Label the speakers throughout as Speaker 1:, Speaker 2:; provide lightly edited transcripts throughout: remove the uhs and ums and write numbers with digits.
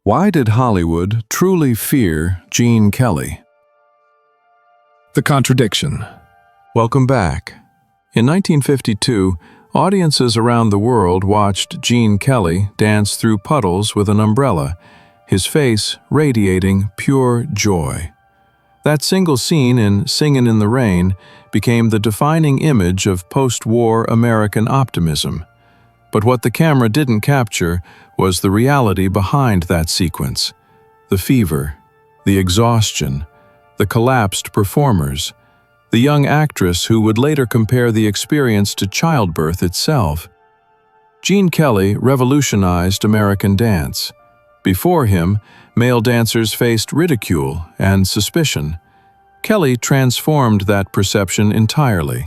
Speaker 1: Why did Hollywood truly fear Gene Kelly?
Speaker 2: The contradiction.
Speaker 1: Welcome back. In 1952, audiences around the world watched Gene Kelly dance through puddles with an umbrella, his face radiating pure joy. That single scene in Singin' in the Rain became the defining image of post-war American optimism. But what the camera didn't capture was the reality behind that sequence. The fever, the exhaustion, the collapsed performers, the young actress who would later compare the experience to childbirth itself. Gene Kelly revolutionized American dance. Before him, male dancers faced ridicule and suspicion. Kelly transformed that perception entirely,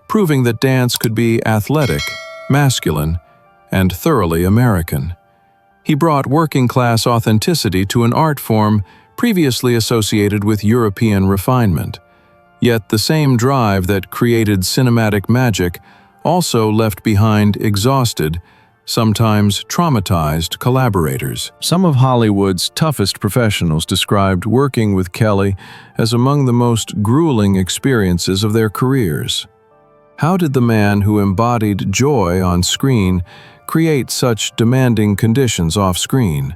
Speaker 1: proving that dance could be athletic, masculine, and thoroughly American. He brought working-class authenticity to an art form previously associated with European refinement. Yet the same drive that created cinematic magic also left behind exhausted, sometimes traumatized collaborators. Some of Hollywood's toughest professionals described working with Kelly as among the most grueling experiences of their careers. How did the man who embodied joy on screen create such demanding conditions off-screen?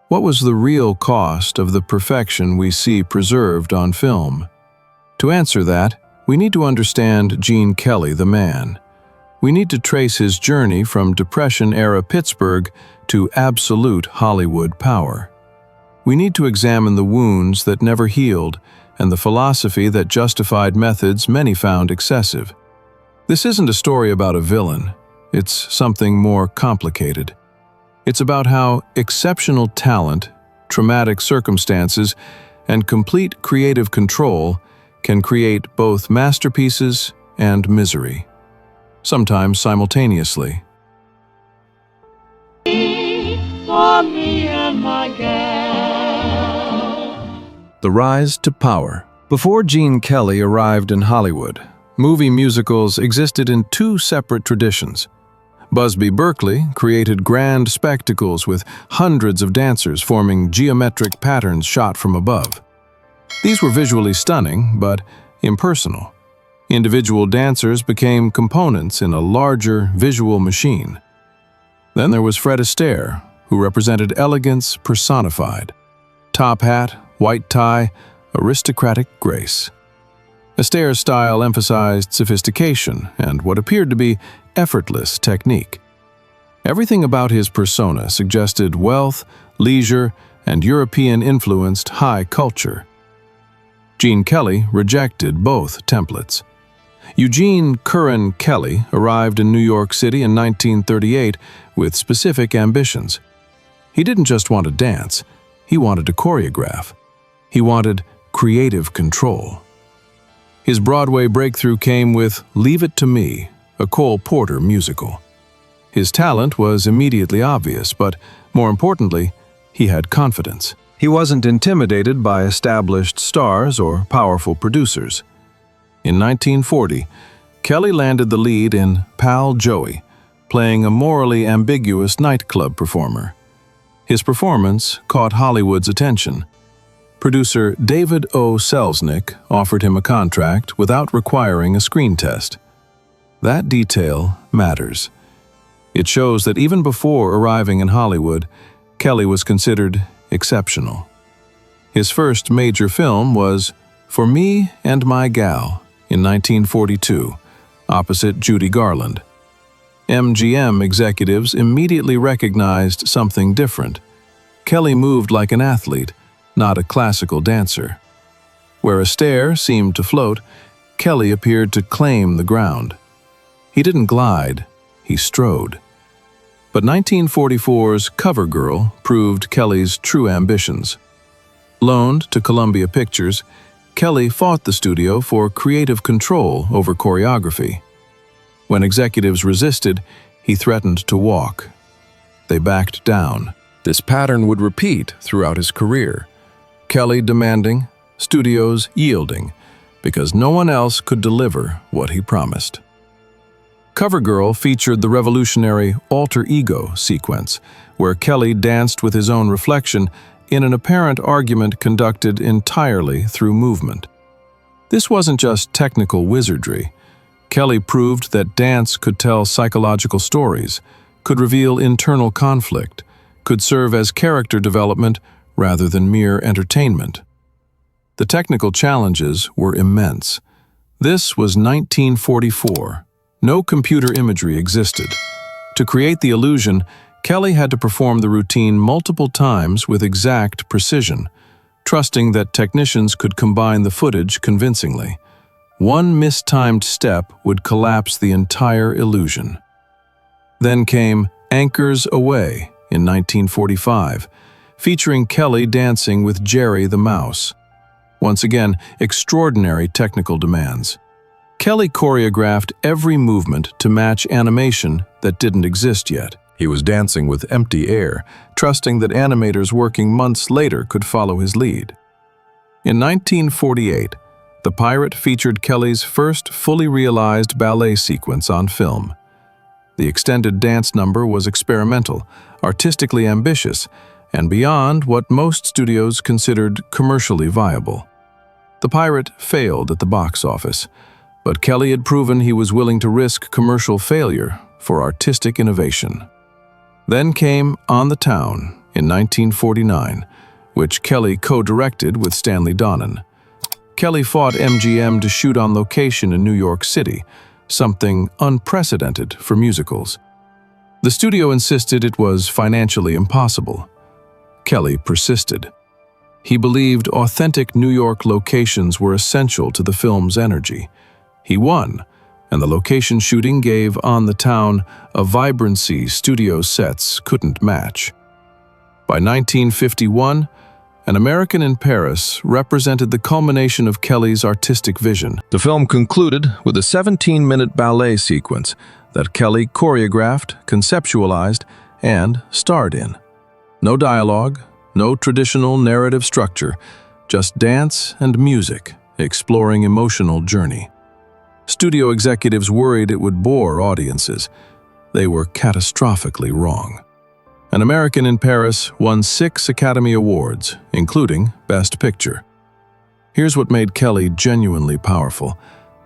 Speaker 1: What was the real cost of the perfection we see preserved on film? To answer that, we need to understand Gene Kelly, the man. We need to trace his journey from Depression-era Pittsburgh to absolute Hollywood power. We need to examine the wounds that never healed and the philosophy that justified methods many found excessive. This isn't a story about a villain. It's something more complicated. It's about how exceptional talent, traumatic circumstances, and complete creative control can create both masterpieces and misery, sometimes simultaneously.
Speaker 3: For me and my gal.
Speaker 1: The rise to power. Before Gene Kelly arrived in Hollywood, movie musicals existed in two separate traditions. Busby Berkeley created grand spectacles with hundreds of dancers forming geometric patterns shot from above. These were visually stunning, but impersonal. Individual dancers became components in a larger visual machine. Then there was Fred Astaire, who represented elegance personified. Top hat, white tie, aristocratic grace. Astaire's style emphasized sophistication and what appeared to be effortless technique. Everything about his persona suggested wealth, leisure, and European-influenced high culture. Gene Kelly rejected both templates. Eugene Curran Kelly arrived in New York City in 1938 with specific ambitions. He didn't just want to dance, he wanted to choreograph. He wanted creative control. His Broadway breakthrough came with Leave It to Me, a Cole Porter musical. His talent was immediately obvious, but more importantly, he had confidence. He wasn't intimidated by established stars or powerful producers. In 1940, Kelly landed the lead in Pal Joey, playing a morally ambiguous nightclub performer. His performance caught Hollywood's attention. Producer David O. Selznick offered him a contract without requiring a screen test. That detail matters. It shows that even before arriving in Hollywood, Kelly was considered exceptional. His first major film was For Me and My Gal in 1942, opposite Judy Garland. MGM executives immediately recognized something different. Kelly moved like an athlete, not a classical dancer. Where Astaire seemed to float, Kelly appeared to claim the ground. He didn't glide, he strode. But 1944's CoverGirl proved Kelly's true ambitions. Loaned to Columbia Pictures, Kelly fought the studio for creative control over choreography. When executives resisted, he threatened to walk. They backed down. This pattern would repeat throughout his career. Kelly demanding, studios yielding, because no one else could deliver what he promised. CoverGirl featured the revolutionary alter ego sequence, where Kelly danced with his own reflection in an apparent argument conducted entirely through movement. This wasn't just technical wizardry. Kelly proved that dance could tell psychological stories, could reveal internal conflict, could serve as character development rather than mere entertainment. The technical challenges were immense. This was 1944. No computer imagery existed. To create the illusion, Kelly had to perform the routine multiple times with exact precision, trusting that technicians could combine the footage convincingly. One mistimed step would collapse the entire illusion. Then came Anchors Away in 1945, featuring Kelly dancing with Jerry the Mouse. Once again, extraordinary technical demands. Kelly choreographed every movement to match animation that didn't exist yet. He was dancing with empty air, trusting that animators working months later could follow his lead. In 1948, The Pirate featured Kelly's first fully realized ballet sequence on film. The extended dance number was experimental, artistically ambitious, and beyond what most studios considered commercially viable. The Pirate failed at the box office, but Kelly had proven he was willing to risk commercial failure for artistic innovation. Then came On the Town in 1949, which Kelly co-directed with Stanley Donen. Kelly fought MGM to shoot on location in New York City, something unprecedented for musicals. The studio insisted it was financially impossible. Kelly persisted. He believed authentic New York locations were essential to the film's energy. He won, and the location shooting gave On the Town a vibrancy studio sets couldn't match. By 1951, An American in Paris represented the culmination of Kelly's artistic vision. The film concluded with a 17-minute ballet sequence that Kelly choreographed, conceptualized, and starred in. No dialogue, no traditional narrative structure, just dance and music, exploring emotional journey. Studio executives worried it would bore audiences. They were catastrophically wrong. An American in Paris won 6 Academy Awards, including Best Picture. Here's what made Kelly genuinely powerful.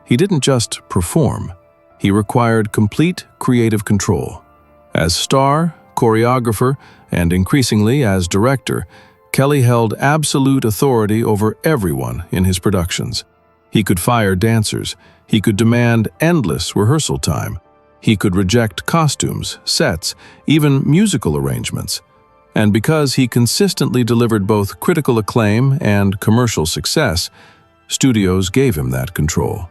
Speaker 1: He didn't just perform. He required complete creative control. As star, choreographer, and increasingly as director, Kelly held absolute authority over everyone in his productions. He could fire dancers. He could demand endless rehearsal time. He could reject costumes, sets, even musical arrangements. And because he consistently delivered both critical acclaim and commercial success, studios gave him that control.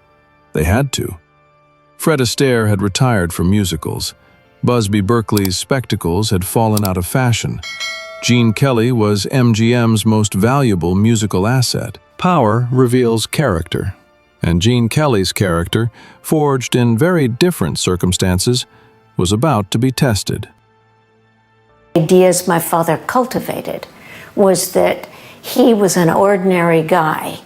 Speaker 1: They had to. Fred Astaire had retired from musicals. Busby Berkeley's spectacles had fallen out of fashion. Gene Kelly was MGM's most valuable musical asset. Power reveals character. And Gene Kelly's character, forged in very different circumstances, was about to be tested.
Speaker 4: Ideas my father cultivated was that he was an ordinary guy,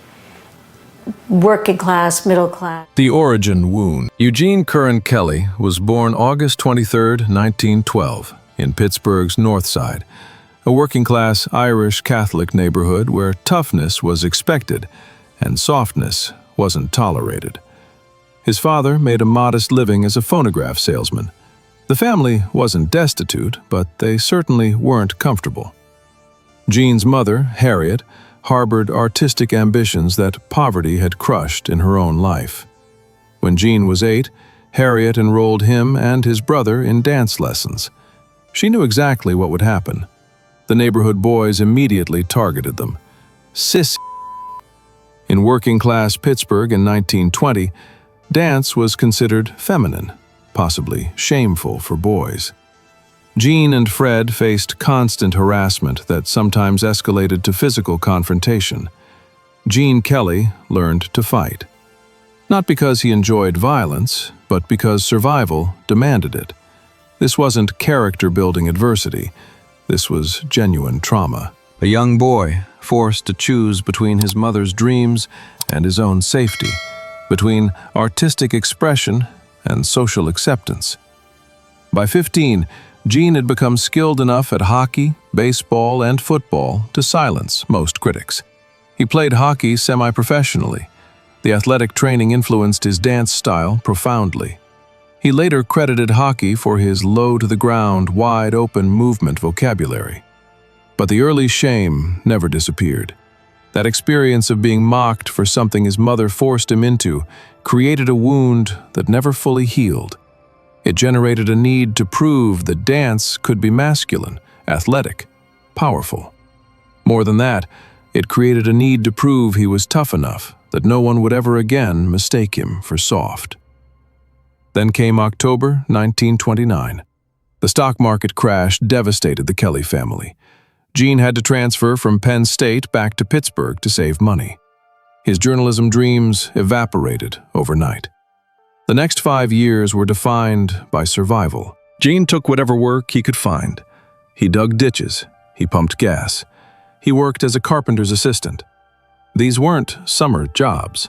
Speaker 4: working class, middle class.
Speaker 1: The origin wound. Eugene Curran Kelly was born August 23, 1912, in Pittsburgh's North Side, a working-class Irish Catholic neighborhood where toughness was expected and softness wasn't tolerated. His father made a modest living as a phonograph salesman. The family wasn't destitute, but they certainly weren't comfortable. Gene's mother, Harriet, harbored artistic ambitions that poverty had crushed in her own life. When Gene was 8, Harriet enrolled him and his brother in dance lessons. She knew exactly what would happen. The neighborhood boys immediately targeted them. Sissy. In working-class Pittsburgh in 1920, dance was considered feminine, possibly shameful for boys. Gene and Fred faced constant harassment that sometimes escalated to physical confrontation. Gene Kelly learned to fight. Not because he enjoyed violence, but because survival demanded it. This wasn't character-building adversity. This was genuine trauma. A young boy forced to choose between his mother's dreams and his own safety, between artistic expression and social acceptance. By 15, Gene had become skilled enough at hockey, baseball, and football to silence most critics. He played hockey semi-professionally. The athletic training influenced his dance style profoundly. He later credited hockey for his low-to-the-ground, wide-open movement vocabulary. But the early shame never disappeared. That experience of being mocked for something his mother forced him into created a wound that never fully healed. It generated a need to prove that dance could be masculine, athletic, powerful. More than that, it created a need to prove he was tough enough that no one would ever again mistake him for soft. Then came October 1929. The stock market crash devastated the Kelly family. Gene had to transfer from Penn State back to Pittsburgh to save money. His journalism dreams evaporated overnight. The next 5 years were defined by survival. Gene took whatever work he could find. He dug ditches. He pumped gas. He worked as a carpenter's assistant. These weren't summer jobs.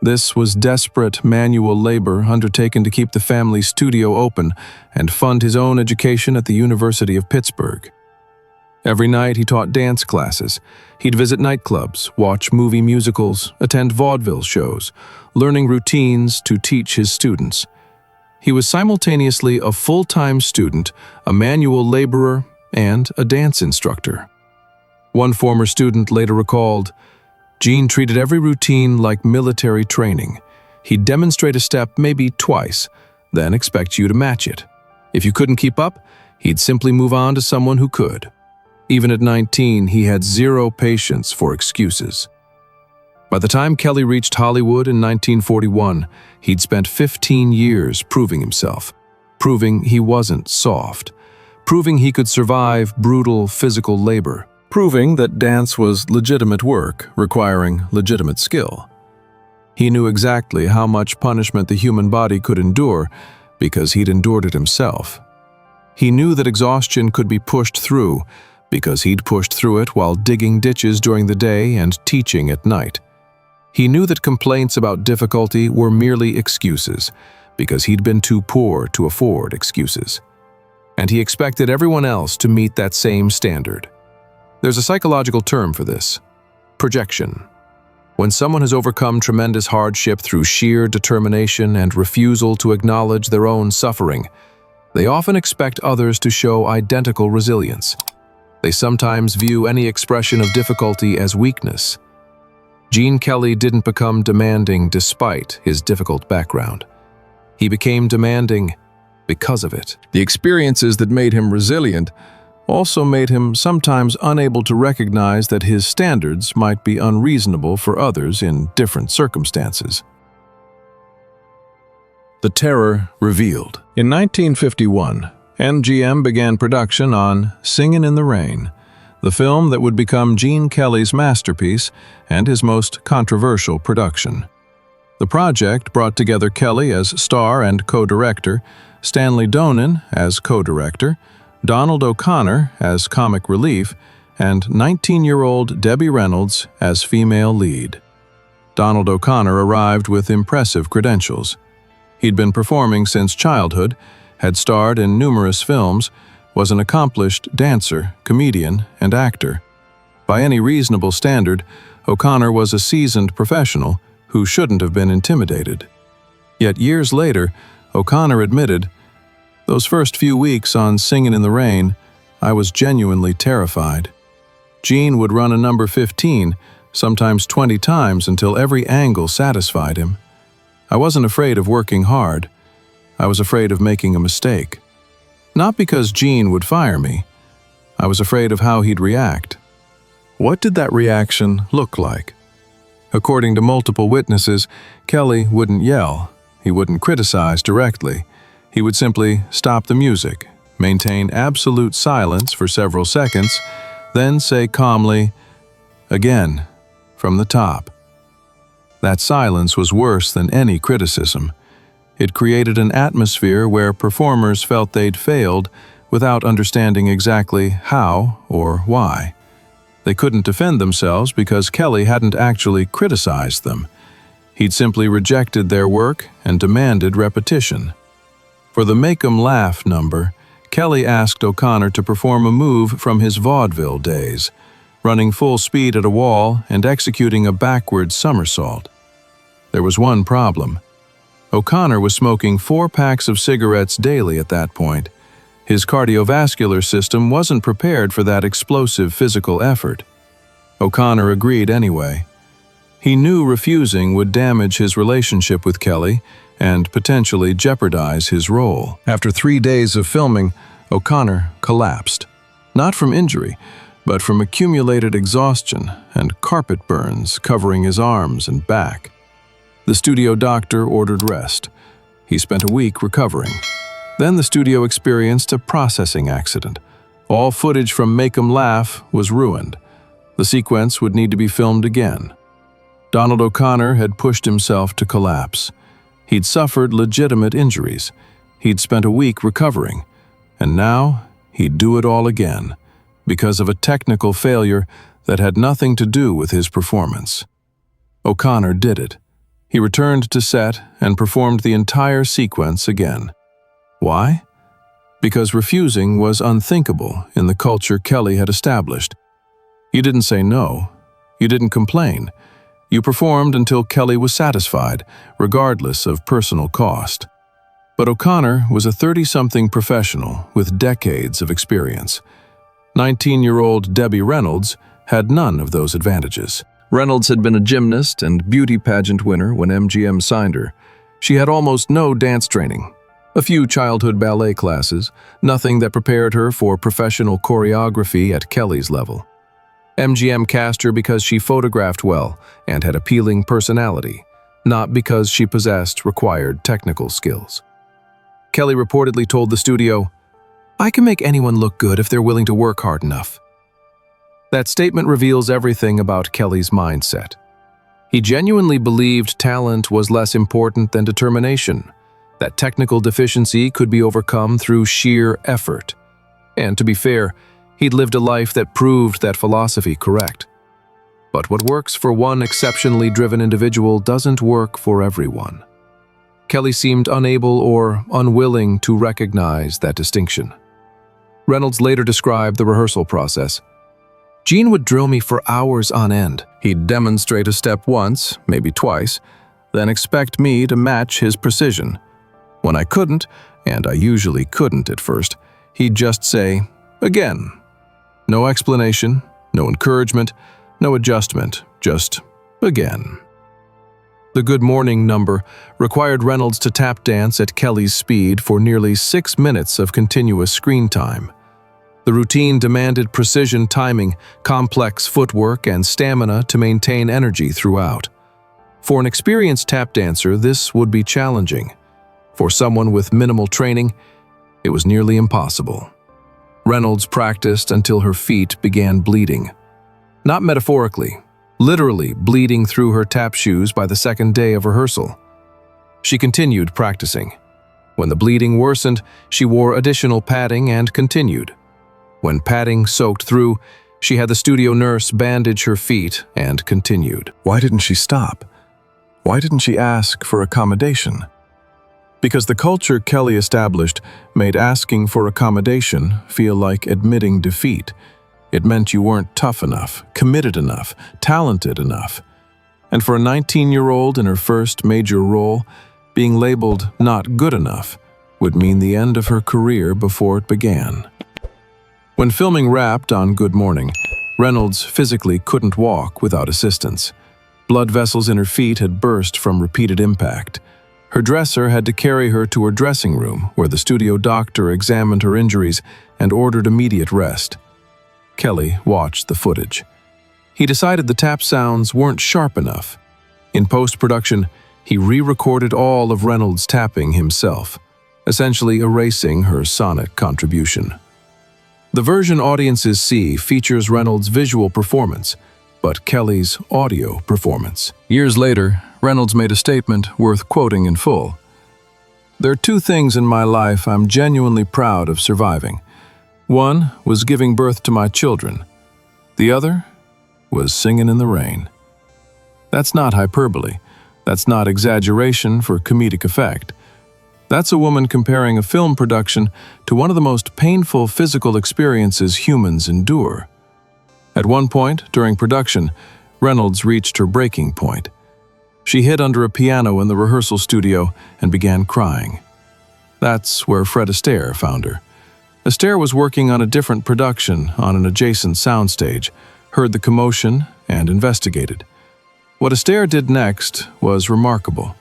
Speaker 1: This was desperate manual labor undertaken to keep the family's studio open and fund his own education at the University of Pittsburgh. Every night he taught dance classes. He'd visit nightclubs, watch movie musicals, attend vaudeville shows, learning routines to teach his students. He was simultaneously a full-time student, a manual laborer, and a dance instructor. One former student later recalled, "Gene treated every routine like military training. He'd demonstrate a step maybe twice, then expect you to match it. If you couldn't keep up, he'd simply move on to someone who could." Even at 19, he had zero patience for excuses. By the time Kelly reached Hollywood in 1941, he'd spent 15 years proving himself, proving he wasn't soft, proving he could survive brutal physical labor, proving that dance was legitimate work requiring legitimate skill. He knew exactly how much punishment the human body could endure because he'd endured it himself. He knew that exhaustion could be pushed through because he'd pushed through it while digging ditches during the day and teaching at night. He knew that complaints about difficulty were merely excuses because he'd been too poor to afford excuses. And he expected everyone else to meet that same standard. There's a psychological term for this: projection. When someone has overcome tremendous hardship through sheer determination and refusal to acknowledge their own suffering, they often expect others to show identical resilience. They sometimes view any expression of difficulty as weakness. Gene Kelly didn't become demanding despite his difficult background. He became demanding because of it. The experiences that made him resilient also made him sometimes unable to recognize that his standards might be unreasonable for others in different circumstances. The terror revealed. In 1951, MGM began production on Singin' in the Rain, the film that would become Gene Kelly's masterpiece and his most controversial production. The project brought together Kelly as star and co-director, Stanley Donen as co-director, Donald O'Connor as comic relief, and 19-year-old Debbie Reynolds as female lead. Donald O'Connor arrived with impressive credentials. He'd been performing since childhood, had starred in numerous films, was an accomplished dancer, comedian, and actor. By any reasonable standard, O'Connor was a seasoned professional who shouldn't have been intimidated. Yet years later, O'Connor admitted, "Those first few weeks on Singin' in the Rain, I was genuinely terrified. Gene would run a number 15, sometimes 20 times until every angle satisfied him. I wasn't afraid of working hard. I was afraid of making a mistake. Not because Gene would fire me. I was afraid of how he'd react." What did that reaction look like? According to multiple witnesses, Kelly wouldn't yell. He wouldn't criticize directly. He would simply stop the music, maintain absolute silence for several seconds, then say calmly, "Again, from the top." That silence was worse than any criticism. It created an atmosphere where performers felt they'd failed without understanding exactly how or why. They couldn't defend themselves because Kelly hadn't actually criticized them. He'd simply rejected their work and demanded repetition. For the Make 'em Laugh number, Kelly asked O'Connor to perform a move from his vaudeville days, running full speed at a wall and executing a backward somersault. There was one problem. O'Connor was smoking 4 packs of cigarettes daily at that point. His cardiovascular system wasn't prepared for that explosive physical effort. O'Connor agreed anyway. He knew refusing would damage his relationship with Kelly and potentially jeopardize his role. After 3 days of filming, O'Connor collapsed. Not from injury, but from accumulated exhaustion and carpet burns covering his arms and back. The studio doctor ordered rest. He spent a week recovering. Then the studio experienced a processing accident. All footage from Make 'em Laugh was ruined. The sequence would need to be filmed again. Donald O'Connor had pushed himself to collapse. He'd suffered legitimate injuries. He'd spent a week recovering. And now he'd do it all again, because of a technical failure that had nothing to do with his performance. O'Connor did it. He returned to set and performed the entire sequence again. Why? Because refusing was unthinkable in the culture Kelly had established. You didn't say no. You didn't complain. You performed until Kelly was satisfied, regardless of personal cost. But O'Connor was a 30-something professional with decades of experience. 19-year-old Debbie Reynolds had none of those advantages. Reynolds had been a gymnast and beauty pageant winner when MGM signed her. She had almost no dance training. A few childhood ballet classes, nothing that prepared her for professional choreography at Kelly's level. MGM cast her because she photographed well and had appealing personality, not because she possessed required technical skills. Kelly reportedly told the studio, "I can make anyone look good if they're willing to work hard enough." That statement reveals everything about Kelly's mindset. He genuinely believed talent was less important than determination, that technical deficiency could be overcome through sheer effort. And to be fair, he'd lived a life that proved that philosophy correct. But what works for one exceptionally driven individual doesn't work for everyone. Kelly seemed unable or unwilling to recognize that distinction. Reynolds later described the rehearsal process. "Gene would drill me for hours on end. He'd demonstrate a step once, maybe twice, then expect me to match his precision. When I couldn't, and I usually couldn't at first, he'd just say, 'Again.' No explanation, no encouragement, no adjustment, just 'again.'" The Good Morning number required Reynolds to tap dance at Kelly's speed for nearly 6 minutes of continuous screen time. The routine demanded precision timing, complex footwork, and stamina to maintain energy throughout. For an experienced tap dancer, this would be challenging. For someone with minimal training, it was nearly impossible. Reynolds practiced until her feet began bleeding. Not metaphorically, literally bleeding through her tap shoes by the second day of rehearsal. She continued practicing. When the bleeding worsened, she wore additional padding and continued. When padding soaked through, she had the studio nurse bandage her feet and continued. Why didn't she stop? Why didn't she ask for accommodation? Because the culture Kelly established made asking for accommodation feel like admitting defeat. It meant you weren't tough enough, committed enough, talented enough. And for a 19-year-old in her first major role, being labeled not good enough would mean the end of her career before it began. When filming wrapped on Good Morning, Reynolds physically couldn't walk without assistance. Blood vessels in her feet had burst from repeated impact. Her dresser had to carry her to her dressing room, where the studio doctor examined her injuries and ordered immediate rest. Kelly watched the footage. He decided the tap sounds weren't sharp enough. In post-production, he re-recorded all of Reynolds' tapping himself, essentially erasing her sonic contribution. The version audiences see features Reynolds' visual performance, but Kelly's audio performance. Years later, Reynolds made a statement worth quoting in full. "There are 2 things in my life I'm genuinely proud of surviving. One was giving birth to my children. The other was singing in the rain." That's not hyperbole. That's not exaggeration for comedic effect. That's a woman comparing a film production to one of the most painful physical experiences humans endure. At one point, during production, Reynolds reached her breaking point. She hid under a piano in the rehearsal studio and began crying. That's where Fred Astaire found her. Astaire was working on a different production on an adjacent soundstage, heard the commotion, and investigated. What Astaire did next was remarkable.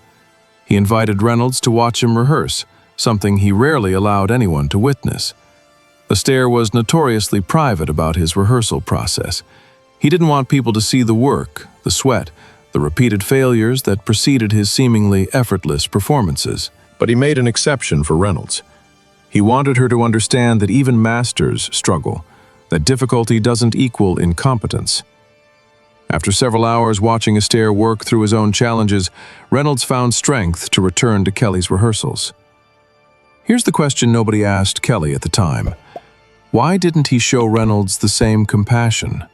Speaker 1: He invited Reynolds to watch him rehearse, something he rarely allowed anyone to witness. Astaire was notoriously private about his rehearsal process. He didn't want people to see the work, the sweat, the repeated failures that preceded his seemingly effortless performances. But he made an exception for Reynolds. He wanted her to understand that even masters struggle, that difficulty doesn't equal incompetence. After several hours watching Astaire work through his own challenges, Reynolds found strength to return to Kelly's rehearsals. Here's the question nobody asked Kelly at the time. Why didn't he show Reynolds the same compassion?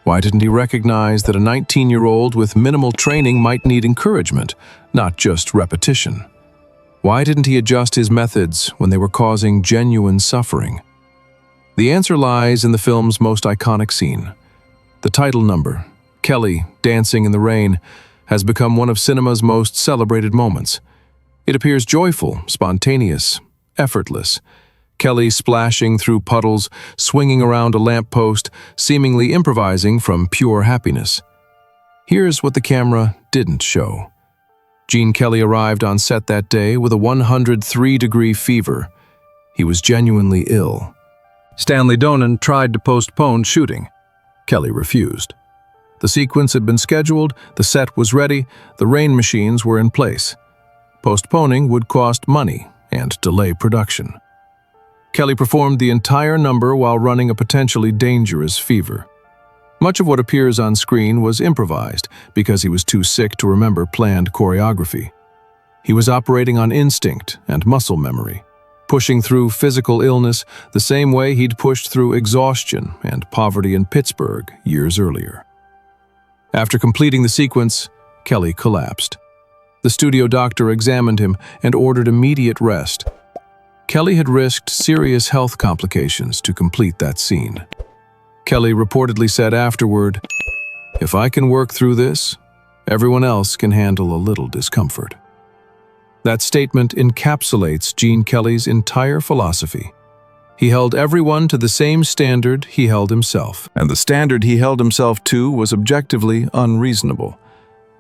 Speaker 1: Why didn't he recognize that a 19-year-old with minimal training might need encouragement, not just repetition? Why didn't he adjust his methods when they were causing genuine suffering? The answer lies in the film's most iconic scene. The title number, Kelly Dancing in the Rain, has become one of cinema's most celebrated moments. It appears joyful, spontaneous, effortless. Kelly splashing through puddles, swinging around a lamppost, seemingly improvising from pure happiness. Here's what the camera didn't show. Gene Kelly arrived on set that day with a 103-degree fever. He was genuinely ill. Stanley Donen tried to postpone shooting. Kelly refused. The sequence had been scheduled, the set was ready, the rain machines were in place. Postponing would cost money and delay production. Kelly performed the entire number while running a potentially dangerous fever. Much of what appears on screen was improvised because he was too sick to remember planned choreography. He was operating on instinct and muscle memory, pushing through physical illness the same way he'd pushed through exhaustion and poverty in Pittsburgh years earlier. After completing the sequence, Kelly collapsed. The studio doctor examined him and ordered immediate rest. Kelly had risked serious health complications to complete that scene. Kelly reportedly said afterward, "If I can work through this, everyone else can handle a little discomfort." That statement encapsulates Gene Kelly's entire philosophy. He held everyone to the same standard he held himself, and the standard he held himself to was objectively unreasonable.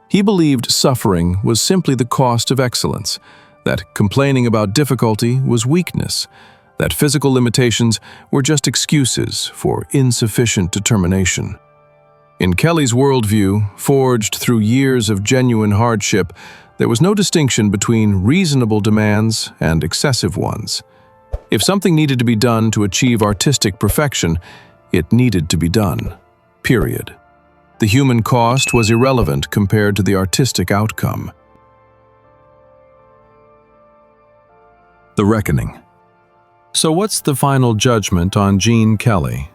Speaker 1: He believed suffering was simply the cost of excellence, that complaining about difficulty was weakness, that physical limitations were just excuses for insufficient determination. In Kelly's worldview, forged through years of genuine hardship, there was no distinction between reasonable demands and excessive ones. If something needed to be done to achieve artistic perfection, it needed to be done. Period. The human cost was irrelevant compared to the artistic outcome. The Reckoning. So what's the final judgment on Gene Kelly?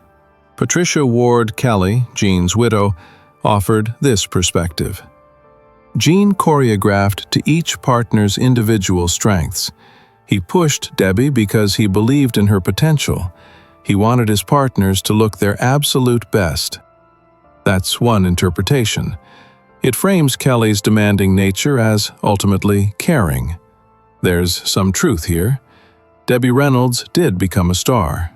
Speaker 1: Patricia Ward Kelly, Gene's widow, offered this perspective. Gene choreographed to each partner's individual strengths. He pushed Debbie because he believed in her potential. He wanted his partners to look their absolute best. That's one interpretation. It frames Kelly's demanding nature as ultimately caring. There's some truth here. Debbie Reynolds did become a star.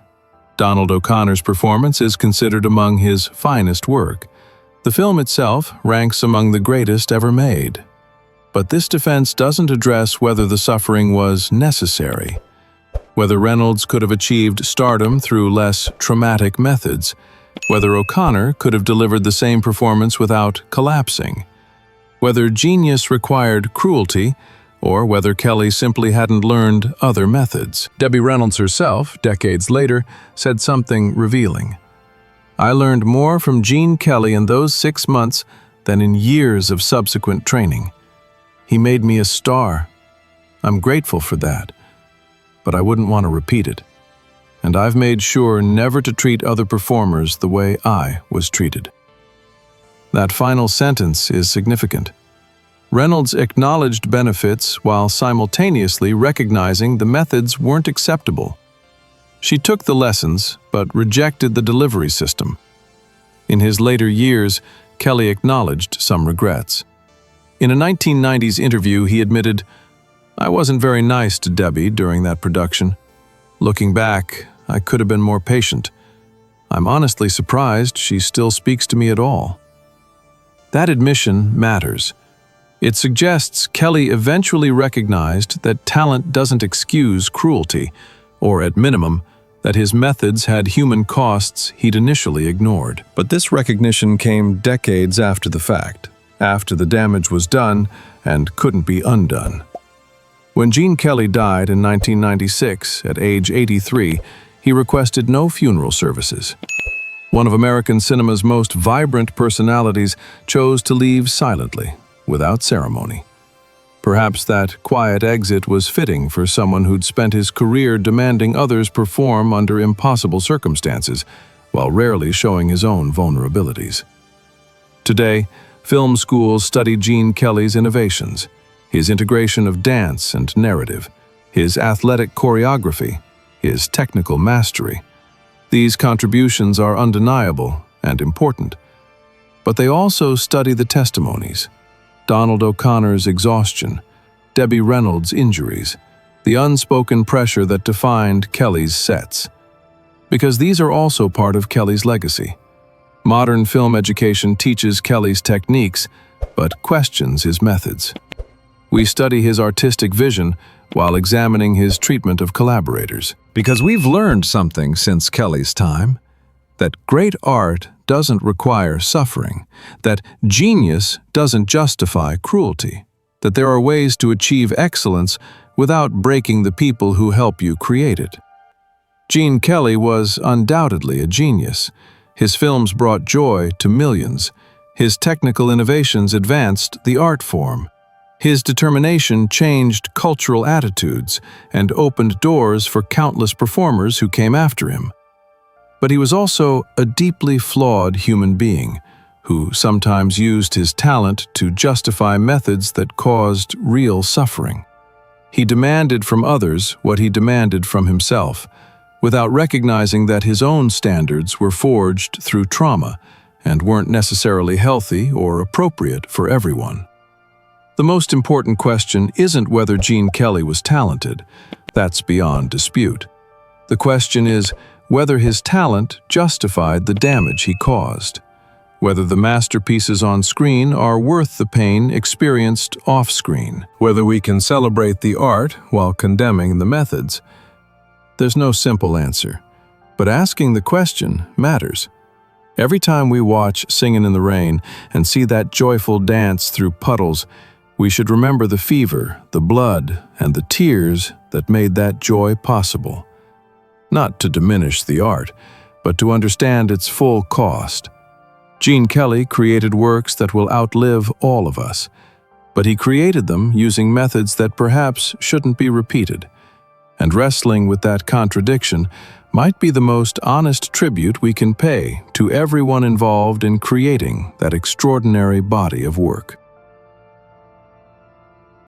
Speaker 1: Donald O'Connor's performance is considered among his finest work. The film itself ranks among the greatest ever made. But this defense doesn't address whether the suffering was necessary, whether Reynolds could have achieved stardom through less traumatic methods, whether O'Connor could have delivered the same performance without collapsing, whether genius required cruelty, or whether Kelly simply hadn't learned other methods. Debbie Reynolds herself, decades later, said something revealing. "I learned more from Gene Kelly in those 6 months than in years of subsequent training. He made me a star. I'm grateful for that, but I wouldn't want to repeat it. And I've made sure never to treat other performers the way I was treated." That final sentence is significant. Reynolds acknowledged benefits while simultaneously recognizing the methods weren't acceptable. She took the lessons, but rejected the delivery system. In his later years, Kelly acknowledged some regrets. In a 1990s interview, he admitted, "I wasn't very nice to Debbie during that production. Looking back, I could have been more patient. I'm honestly surprised she still speaks to me at all." That admission matters. It suggests Kelly eventually recognized that talent doesn't excuse cruelty, or at minimum, that his methods had human costs he'd initially ignored. But this recognition came decades after the fact, after the damage was done and couldn't be undone. When Gene Kelly died in 1996 at age 83, he requested no funeral services. One of American cinema's most vibrant personalities chose to leave silently, without ceremony. Perhaps that quiet exit was fitting for someone who'd spent his career demanding others perform under impossible circumstances, while rarely showing his own vulnerabilities. Today, film schools study Gene Kelly's innovations, his integration of dance and narrative, his athletic choreography, his technical mastery. These contributions are undeniable and important, but they also study the testimonies: Donald O'Connor's exhaustion, Debbie Reynolds' injuries, the unspoken pressure that defined Kelly's sets. Because these are also part of Kelly's legacy. Modern film education teaches Kelly's techniques, but questions his methods. We study his artistic vision while examining his treatment of collaborators. Because we've learned something since Kelly's time, that great art doesn't require suffering, that genius doesn't justify cruelty, that there are ways to achieve excellence without breaking the people who help you create it. Gene Kelly was undoubtedly a genius. His films brought joy to millions. His technical innovations advanced the art form. His determination changed cultural attitudes and opened doors for countless performers who came after him. But he was also a deeply flawed human being who sometimes used his talent to justify methods that caused real suffering. He demanded from others what he demanded from himself, without recognizing that his own standards were forged through trauma and weren't necessarily healthy or appropriate for everyone. The most important question isn't whether Gene Kelly was talented. That's beyond dispute. The question is whether his talent justified the damage he caused, whether the masterpieces on screen are worth the pain experienced off-screen, whether we can celebrate the art while condemning the methods. There's no simple answer, but asking the question matters. Every time we watch Singin' in the Rain and see that joyful dance through puddles, we should remember the fever, the blood, and the tears that made that joy possible. Not to diminish the art, but to understand its full cost. Gene Kelly created works that will outlive all of us, but he created them using methods that perhaps shouldn't be repeated. And wrestling with that contradiction might be the most honest tribute we can pay to everyone involved in creating that extraordinary body of work.